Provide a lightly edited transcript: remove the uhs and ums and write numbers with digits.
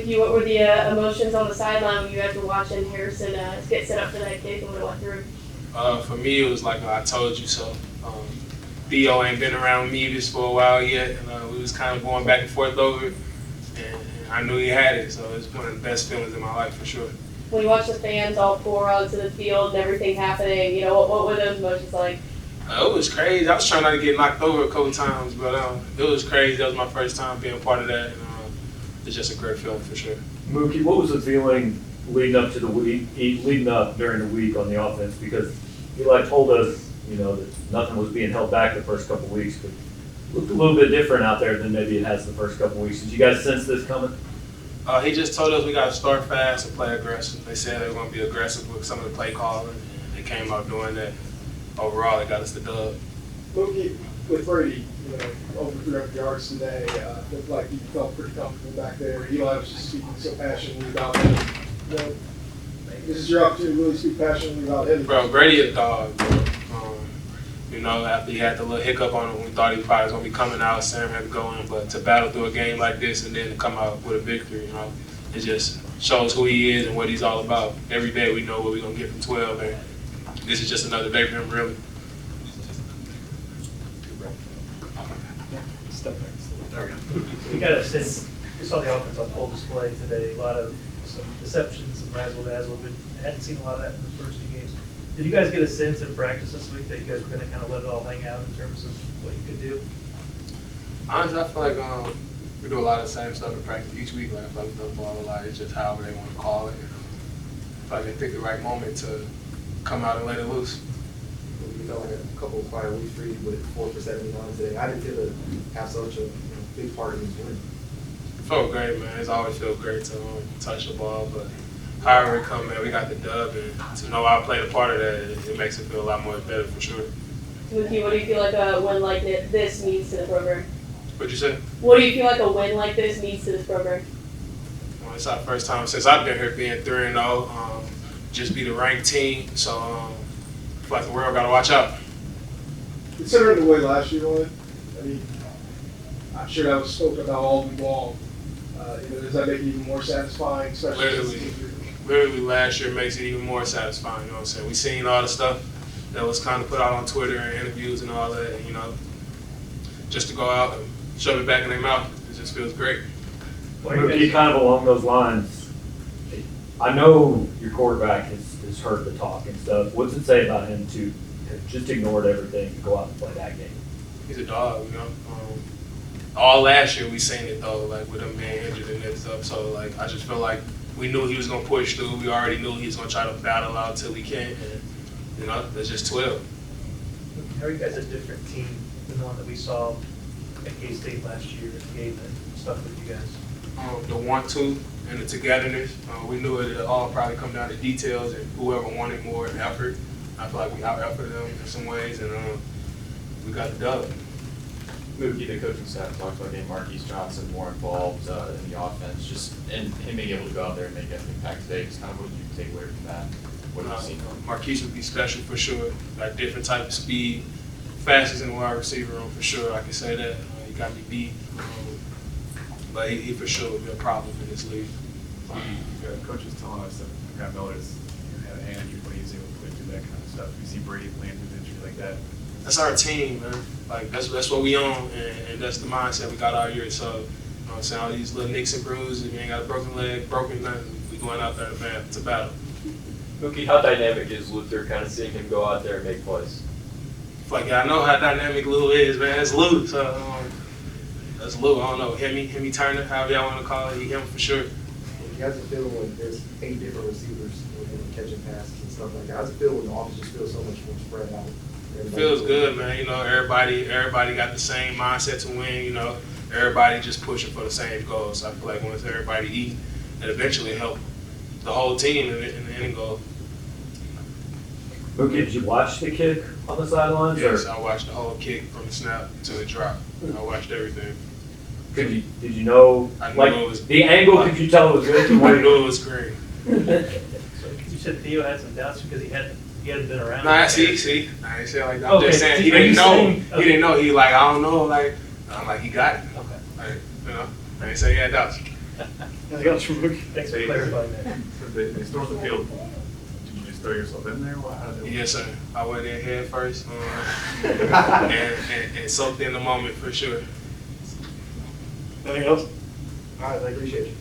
Mookie, what were the emotions on the sideline when you guys were watching Harrison get set up for that kick and when it went through? For me, it was like I told you so. Theo ain't been around me this for a while yet, and we was kind of going back and forth over it, and I knew he had it, so it's one of the best feelings in my life for sure. When you watch the fans all pour onto the field and everything happening, what were those emotions like? It was crazy. I was trying not to get knocked over a couple times, but it was crazy. That was my first time being part of that, and it's just a great feeling for sure. Mookie, what was the feeling leading up during the week on the offense? Because Eli told us, that nothing was being held back the first couple of weeks, but it looked a little bit different out there than maybe it has the first couple of weeks. Did you guys sense this coming? He just told us we got to start fast and play aggressive. They said they were going to be aggressive with some of the play calling, and they came out doing that. Overall, it got us the dub. Mookie, with Brady, over 300 yards today, looked like you felt pretty comfortable back there. Eli was just speaking so passionately about him. This is your opportunity to really speak passionately about him. Bro, Brady a dog, bro. After he had the little hiccup on him, we thought he probably was going to be coming out, Sam had to go in, but to battle through a game like this and then to come out with a victory, it just shows who he is and what he's all about. Every day we know what we're going to get from 12, and this is just another day for him, really. We got a sense, we saw the offense on full display today, a lot of some deceptions, some razzle-dazzle, but hadn't seen a lot of that in the first few games. Did you guys get a sense in practice this week that you guys were going to kind of let it all hang out in terms of what you could do? Honestly, I feel like we do a lot of the same stuff in practice each week. Like, I feel like we throw the ball a lot. It's just however they want to call it. I feel like they pick the right moment to come out and let it loose. We felt like a couple of quiet weeks for you with 4 for 79 today. I didn't feel to have such a big part in this win. It felt great, man. It's always felt great to touch the ball, but however it come, man, we got the dub, and to know I played a part of that, it makes it feel a lot more better for sure. Mookie, what do you feel like a win like this means to the program? What'd you say? What do you feel like a win like this means to this program? Well, it's our first time since I've been here being 3-0. Just be the ranked team, so I feel like the world got to watch out. Considering the way last year went, I'm sure that was spoken about all week long. Does that make it even more satisfying, especially Literally last year makes it even more satisfying, you know what I'm saying? We seen all the stuff that was kind of put out on Twitter and interviews and all that, and, just to go out and shove it back in their mouth, it just feels great. Mookie, kind of along those lines, I know your quarterback has heard the talk and stuff. What's it say about him to have just ignored everything and go out and play that game? He's a dog, all last year we seen it though, like with him being injured and that stuff. So like I just feel like we knew he was gonna push through. We already knew he was gonna try to battle out till he can. And that's just 12. How are you guys a different team than the one that we saw at K-State last year, the game that stuck with you guys? The want-to and the togetherness. We knew it all probably come down to details and whoever wanted more effort. I feel like we out-efforted them in some ways, and we got the dub. Mookie, the coaching staff talked about getting Marquise Johnson more involved in the offense, and him being able to go out there and make an impact today. Just kind of what did you take away from that? What have you seen? Marquise would be special for sure. Like different type of speed, fastest in the wide receiver room for sure. I can say that. He got me beat, but he for sure would be a problem in this league. Coach was telling us that Scott Miller's had a hand usually he's able to play through that kind of stuff. We see Brady land with injury like that. That's our team, man. Like that's what we own, and that's the mindset we got out here. So, you know what I'm saying, all these little nicks and bruises, we ain't got a broken leg, broken nothing. We going out there to battle. Mookie, how dynamic is Luther kind of seeing him go out there and make plays? Like, I know how dynamic Lou is, man. It's Lou, so that's Lou. I don't know, Hemi Turner, however y'all want to call it, him for sure. You guys feel when there's 8 different receivers catching passes and stuff like that? How's it feel when the offense just feels so much more spread out? It feels good, man. Everybody got the same mindset to win. Everybody just pushing for the same goals. So I feel like once everybody eat, it eventually help the whole team in the end goal. Mookie, did you watch the kick on the sidelines? Yes, I watched the whole kick from the snap to the drop. I watched everything. Did you know? I knew it was the angle. Could you tell it was good? I knew it was green. So you said Theo had some doubts because he hadn't been around. Nah, see, I ain't saying like that. I'm just saying he didn't know. He didn't know. He like, I don't know. Like, I'm like, he got it. Okay. Like, I ain't say he had doubts. Anything else from Mookie? Thanks for clarifying that. So they stormed the field. Did you just throw yourself in there? How did it work? Yes, sir. I went in head first and soaked in the moment for sure. Anything else? All right, I appreciate you.